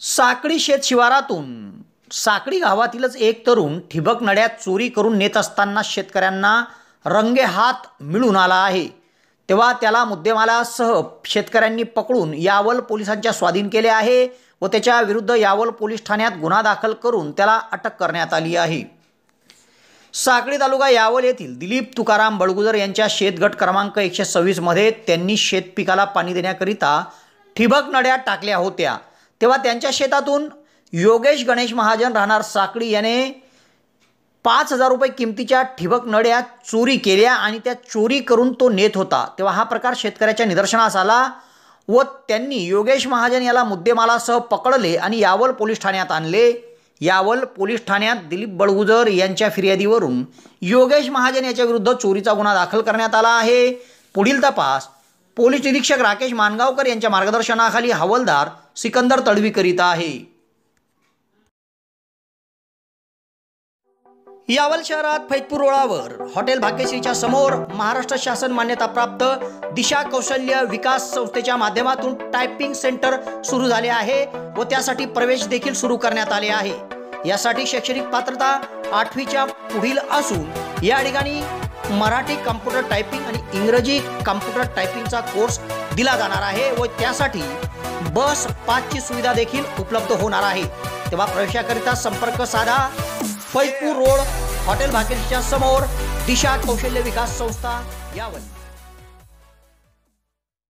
साकळी शेत शिवारातून साकळी गावातीलच एक तरुण ठिबक नळ्यात चोरी करून नेत असताना शेतकऱ्यांना रंगेहात मिळून आला आहे। तेव्हा त्याला मुद्देमालासह शेतकऱ्यांनी पकडून यावल पोलिसांच्या स्वाधीन केले आहे व त्याच्या विरुद्ध यावल पोलीस ठाण्यात गुन्हा दाखल करून त्याला अटक करण्यात आली आहे। साकळी तालुका यावल येथील दिलीप तुकाराम बळगुजर यांच्या शेतगट क्रमांक 126 मध्ये त्यांनी शेतपिकाला पाणी देण्याकरिता ठिबक नळ्या टाकल्या होत्या। तेव्हा त्यांच्या शेतातून योगेश गणेश महाजन राहणार साकळी याने 5000 रुपये किमतीच्या ठिबक नळ्या चोरी केल्या आणि त्या चोरी करून तो नेत होता। तेव्हा हा प्रकार शेतकऱ्याच्या निदर्शनास आला व त्यांनी योगेश महाजन याला मुद्देमालासह पकडले आणि यावल पोलीस ठाण्यात आणले। यावल पोलीस ठाण्यात दिलीप बळगुजर यांच्या फिर्यादीवरून योगेश महाजन याच्या विरुद्ध चोरीचा गुन्हा दाखल करण्यात आला आहे। पुढील तपास पोलीस निरीक्षक राकेश मानगावकर यांच्या मार्गदर्शनाखाली हवालदार सिकंदर तडवी करीत आहे। यावल शहरात फैजपूर रोडावर हॉटेल भाग्यश्रीच्या समोर महाराष्ट्र शासन मान्यताप्राप्त दिशा कौशल्य विकास संस्थेच्या माध्यमातून टायपिंग सेंटर सुरू झाले आहे व त्यासाठी प्रवेश देखील सुरू करण्यात आले आहे। यासाठी शैक्षणिक पात्रता 8वीच्या पुढील असून या ठिकाणी मराठी कॉम्प्युटर टायपिंग आणि इंग्रजी कॉम्प्युटर टायपिंगचा कोर्स दिला जाणार आहे व त्यासाठी बस पासची सुविधा देखील उपलब्ध होणार आहे। तेव्हा प्रवेशाकरिता संपर्क साधा फैजपूर रोड हॉटेल भाग्यश्रीच्या समोर दिशा कौशल्य विकास संस्था यावल।